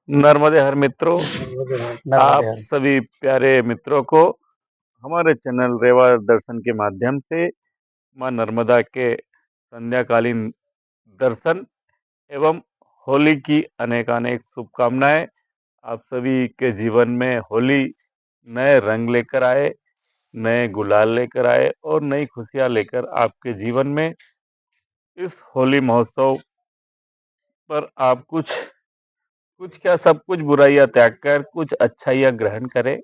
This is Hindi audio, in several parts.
नर्मदे हर मित्रों, नर्मदे आप हर। सभी प्यारे मित्रों को हमारे चैनल रेवा दर्शन के माध्यम से माँ नर्मदा के संध्याकालीन दर्शन एवं होली की अनेकानेक शुभकामनाएं। आप सभी के जीवन में होली नए रंग लेकर आए, नए गुलाल लेकर आए और नई खुशियां लेकर आपके जीवन में इस होली महोत्सव पर आप कुछ कुछ क्या सब कुछ बुराइयां त्याग कर कुछ अच्छाइयां ग्रहण करें।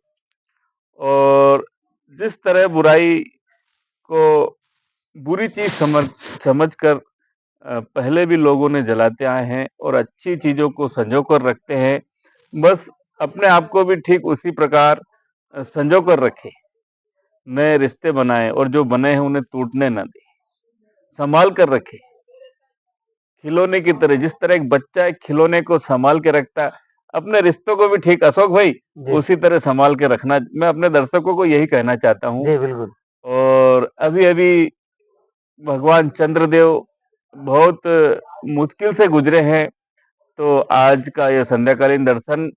और जिस तरह बुराई को बुरी चीज समझ कर पहले भी लोगों ने जलाते आए हैं और अच्छी चीजों को संजो कर रखते हैं। बस अपने आप को भी ठीक उसी प्रकार संजो कर रखे, नए रिश्ते बनाए और जो बने हैं उन्हें टूटने न दे, संभाल कर रखे खिलौने की तरह। जिस तरह एक बच्चा एक खिलौने को संभाल के रखता है, अपने रिश्तों को भी ठीक अशोक भाई जी उसी तरह संभाल के रखना। मैं अपने दर्शकों को यही कहना चाहता हूँ। जी बिल्कुल। और अभी अभी भगवान चंद्रदेव बहुत मुश्किल से गुजरे हैं, तो आज का यह संध्याकालीन दर्शन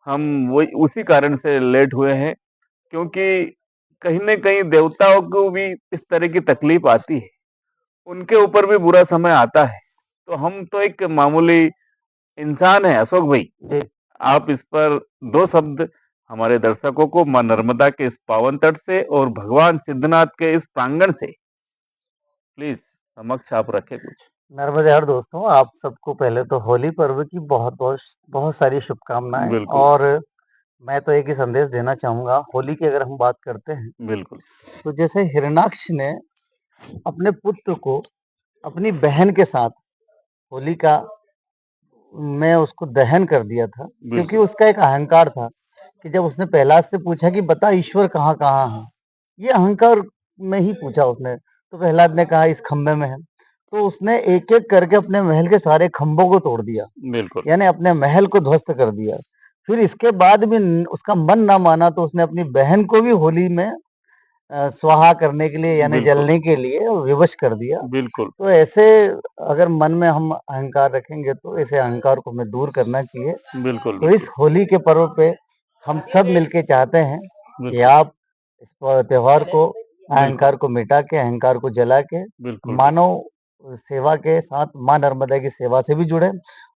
हम वही उसी कारण से लेट हुए हैं, क्योंकि कहीं न कहीं देवताओं को भी इस तरह की तकलीफ आती है, उनके ऊपर भी बुरा समय आता है। तो हम तो एक मामूली इंसान हैं अशोक भाई। जी आप इस पर 2 शब्द हमारे दर्शकों को माँ नर्मदा के इस पावन तट से और भगवान सिद्धनाथ के इस प्रांगण से प्लीज समक्ष आप रखें कुछ। नर्मदे हर दोस्तों, आप सबको पहले तो होली पर्व की बहुत बहुत बहुत सारी शुभकामनाएं। बिल्कुल, और मैं तो एक ही संदेश देना चाहूंगा, होली की अगर हम बात करते हैं बिल्कुल, तो जैसे हिरणाक्ष ने अपने पुत्र को अपनी बहन के साथ होलिका में उसको दहन कर दिया था, क्योंकि बिल्कुल, उसका एक अहंकार था कि जब उसने प्रहलाद से पूछा कि बता ईश्वर कहाँ कहाँ है, ये अहंकार में ही पूछा उसने, तो प्रहलाद ने कहा इस खंबे में है। तो उसने एक एक करके अपने महल के सारे खंभों को तोड़ दिया, बिल्कुल, यानी अपने महल को ध्वस्त कर दिया। फिर इसके बाद भी उसका मन ना माना तो उसने अपनी बहन को भी होली में स्वाहा करने के लिए यानी बिल्कुल, जलने के लिए विवश कर दिया। बिल्कुल, तो ऐसे अगर मन में हम अहंकार रखेंगे तो ऐसे अहंकार को हमें दूर करना चाहिए। बिल्कुल, तो इस बिल्कुल, होली के पर्व पे हम सब मिलके चाहते हैं कि बिल्कुल, आप इस त्योहार को, बिल्कुल, अहंकार को मिटा के, अहंकार को जला के बिल्कुल, बिल्कुल, मानव सेवा के साथ माँ नर्मदा की सेवा से भी जुड़े।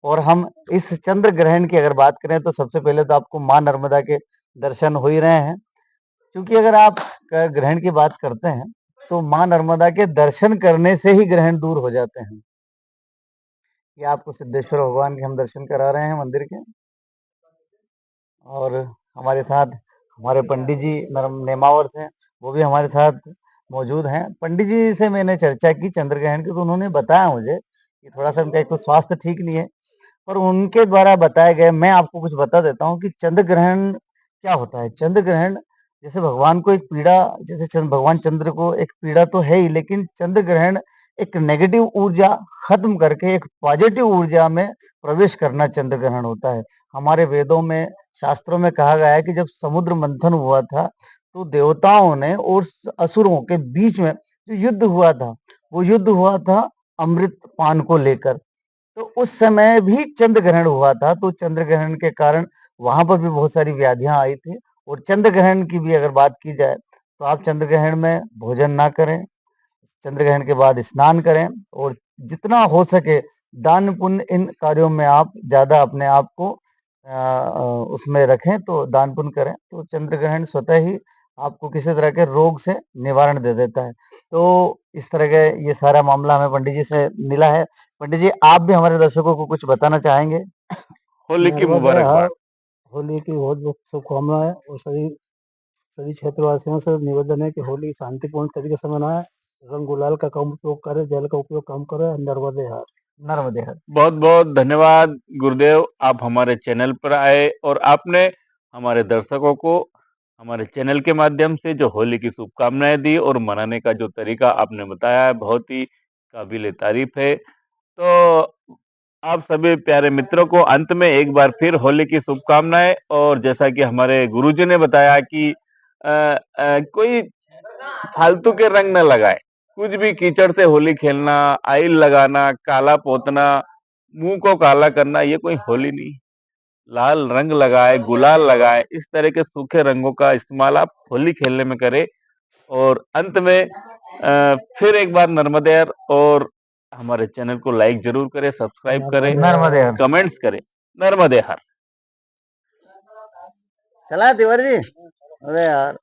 और हम इस चंद्र ग्रहण की अगर बात करें तो सबसे पहले तो आपको माँ नर्मदा के दर्शन हो ही रहे हैं, क्योंकि अगर आप ग्रहण की बात करते हैं तो माँ नर्मदा के दर्शन करने से ही ग्रहण दूर हो जाते हैं। ये आपको सिद्धेश्वर भगवान के हम दर्शन करा रहे हैं मंदिर के। और हमारे साथ हमारे पंडित जी नेमावर से, वो भी हमारे साथ मौजूद हैं। पंडित जी से मैंने चर्चा की चंद्र ग्रहण की, तो उन्होंने बताया मुझे कि थोड़ा सा उनका एक तो स्वास्थ्य ठीक नहीं है, पर उनके द्वारा बताए गए मैं आपको कुछ बता देता हूँ कि चंद्र ग्रहण क्या होता है। चंद्र ग्रहण जैसे भगवान को एक पीड़ा, जैसे भगवान चंद्र को एक पीड़ा तो है ही, लेकिन चंद्र ग्रहण एक नेगेटिव ऊर्जा खत्म करके एक पॉजिटिव ऊर्जा में प्रवेश करना चंद्र ग्रहण होता है। हमारे वेदों में, शास्त्रों में कहा गया है कि जब समुद्र मंथन हुआ था तो देवताओं ने और असुरों के बीच में जो युद्ध हुआ था, वो युद्ध हुआ था अमृत पान को लेकर। तो उस समय भी चंद्र ग्रहण हुआ था, तो चंद्र ग्रहण के कारण वहां पर भी बहुत सारी व्याधियां आई थी। और चंद्र ग्रहण की भी अगर बात की जाए तो आप चंद्र ग्रहण में भोजन ना करें, चंद्र ग्रहण के बाद स्नान करें, और जितना हो सके दान पुण्य इन कार्यों में आप ज्यादा अपने आप को उसमें रखें, तो दान पुण्य करें तो चंद्र ग्रहण स्वतः ही आपको किसी तरह के रोग से निवारण दे देता है। तो इस तरह के ये सारा मामला हमें पंडित जी से मिला है। पंडित जी, आप भी हमारे दर्शकों को कुछ बताना चाहेंगे? होली की नर्मदे हर। मुबारकबाद। होली की बहुत बहुत शुभकामनाएं, और सभी सभी क्षेत्रवासियों से निवेदन है कि होली शांतिपूर्ण तरीके से मनाएं, रंग गुलाल का कम उपयोग करें, जल का उपयोग कम करें। नर्मदे हर। नर्मदे हर। बहुत बहुत धन्यवाद गुरुदेव, आप हमारे चैनल पर आए और आपने हमारे दर्शकों को हमारे चैनल के माध्यम से जो होली की शुभकामनाएं दी और मनाने का जो तरीका आपने बताया है, बहुत ही काबिल तारीफ है। तो आप सभी प्यारे मित्रों को अंत में एक बार फिर होली की शुभकामनाएं। और जैसा कि हमारे गुरुजी ने बताया कि कोई फालतू के रंग न लगाए, कुछ भी कीचड़ से होली खेलना, आइल लगाना, काला पोतना, मुंह को काला करना, ये कोई होली नहीं। लाल रंग लगाए, गुलाल लगाए, इस तरह के सूखे रंगों का इस्तेमाल आप होली खेलने में करें। और अंत में फिर एक बार नर्मदे हर, और हमारे चैनल को लाइक जरूर करें, सब्सक्राइब करें, नर्मदे हर। कमेंट्स करें। नर्मदे हर। चला तिवारी जी, अरे यार